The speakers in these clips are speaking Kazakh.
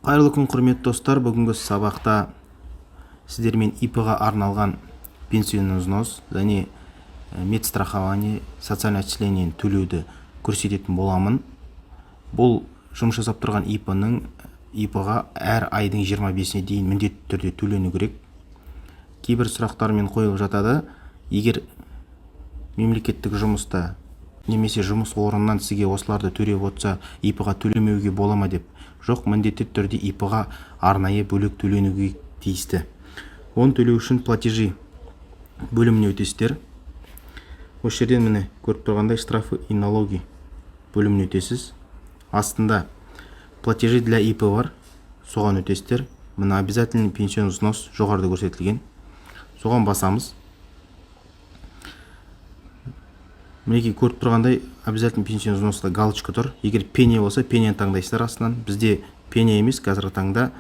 Қайырлы күн құрметті достар, бүгінгі сабақта сіздермен ИП-ға арналған пенсионный взнос және медстрахование, социальное отчисление төлеуді көрсететін боламын. Бұл жұмыс жасап тұрған ИП-ға әр айдың 25-не дейін міндетті түрде төлену керек. Кейбір сұрақтармен қойылып жатады. Егер мемлекеттік жұмыста немесе жұмыс орнынан сізге осыларды төлеп отса, ИП-ға төлемеуге бола ма деп? Жоқ, міндетті түрде ИП-ға арнайы бөлек төленуге тиісті. Оны төлеу үшін платежи бөліміне өтесіздер. Осы жерден міне көріп тұрғандай штрафы и налоги бөліміне өтесіз. Астында платежи для ИП бар, соған өтесіздер. Мына обязательный пенсионный взнос жоғарыда көрсетілген. Соған басамыз. Мінекей көріп тұрғандай обязательный пенсионный взноста галочка тұр. Егер пене болса, пенені таңдайсыздар астынан. Бізде пене емес, қазіргі таңда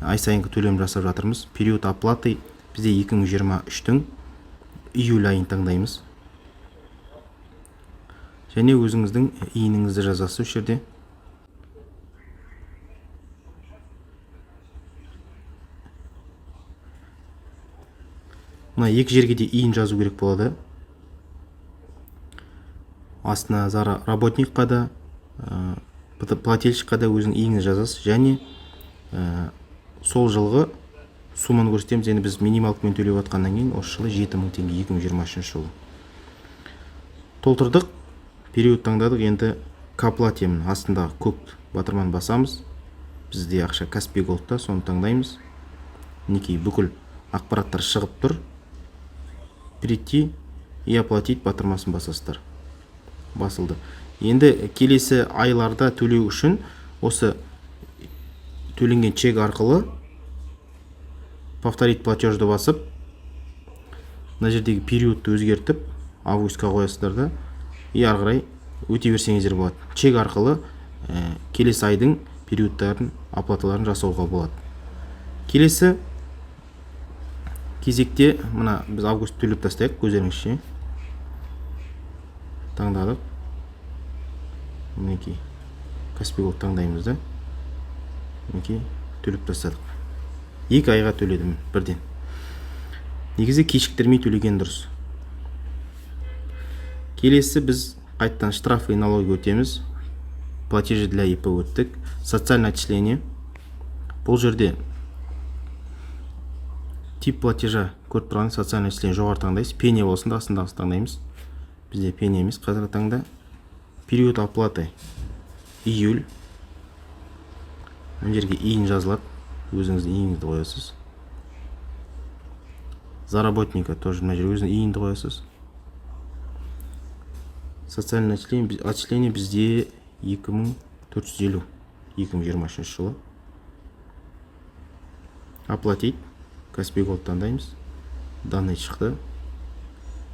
ай сайынғы төлем жасап жатырмыз. Период оплаты бізде 2023-тің июль айын таңдаймыз. Және өзіңіздің иініңізді жазасыз осы жерде. Мына екі жерге де иін жазу керек болады. Астына работникқа да, плательщикқа да өзің иіңізді жазасыз. Және сол жылғы сумманы көрсетеміз. Енді біз минималкамен төлеп жатқаннан кейін осы жылы 7000 теңге 2023 жылы. Толтырдық, период таңдадық. Енді к оплатемін астында көк батырманы басамыз. Бізде ақша Каспий Голдта, соны таңдаймыз. Мінекей бүкіл ақпараттар шығып тұр. Прийти и оплатить батырмасын басасыздар. Басылды. Енді келесі айларда төлеу үшін осы төленген чек арқылы повторить платежды басып, мына жердегі периодты өзгертіп, августқа қоясыздар да, и ары қарай өте берсеңіздер болады. Чек арқылы келесі айдың периодтарын, оплаталарын жасауға болады. Келесі кезекте мына біз август төлеп тастайық, көздеріңізше. Таңдадық. Мінекей Каспий Голд таңдаймыз да. Мінекей төлеп тастадық. 2 айға төледім бірден. Негізі кешіктірмей төлеген дұрыс. Келесі біз қайттан штрафы и налоги өтеміз. Платежи для ИП өттік. Социальное отчисление. Бұл жерде тип платежа көріп тұрған социальное отчисление жоғары таңдайсыз. Пене болсын да астындағы таңдаймыз. Бізде пене емес. Қазіргі таңда период оплаты июль. Мына жерге иін жазылады. Өзіңіздің иініңізді қоясыз. За работника тоже мына жерге өзіңіздің иінді қоясыз. Социальное отчисление бізде 2450 2023 жылы. Оплатить. Каспий Голд таңдаймыз. Данные шықты.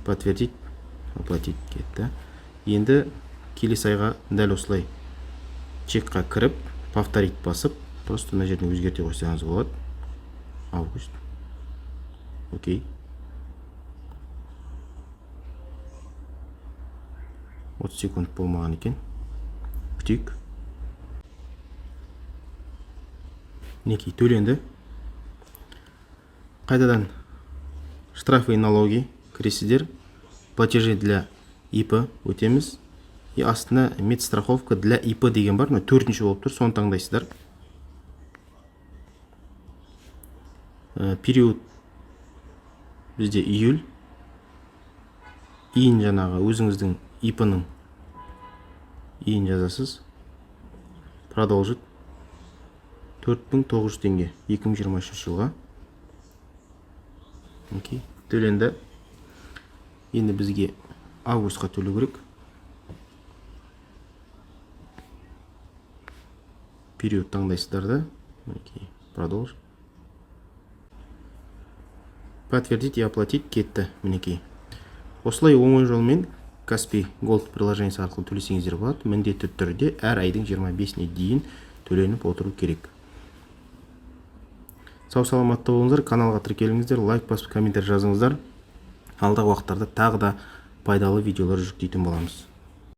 Подтвердить. Оплатить кетті. Енді келесі айға дәл осылай чекқа кіріп, повторить басып, просто мына жерден өзгерте қойсаңыз болады. Август. Окей. 30 секунд болмаған екен. Күтейік. Мінекей төленді. Қайтадан штрафы и налоги кіресіздер. Платежи для ИП өтеміз. И астына медстраховка для ИП деген бар. 4-ші болып тұр, соны таңдайсыздар. Период бізде июль. Иін жаңағы өзіңіздің ИП-ның иін жазасыз. Продолжить. 4900 теңге 2023 жылға. Окей, төленді. Енді бізге августқа төлеу керек. Период таңдайсыздар да. Окей, продолжить. Подтвердить и оплатить кетті. Мінекей. Осылай оңай жолмен Каспий Голд приложениесі арқылы төлесеңіздер болады. Міндетті түрде әр айдың 25-не дейін төленіп отыру керек. Сау саламатта болыңыздар, каналға тіркеліңіздер, лайк басып, комментарий жазыңыздар. Алдағы уақыттарда тағы да пайдалы видеолар жүктейтін боламыз.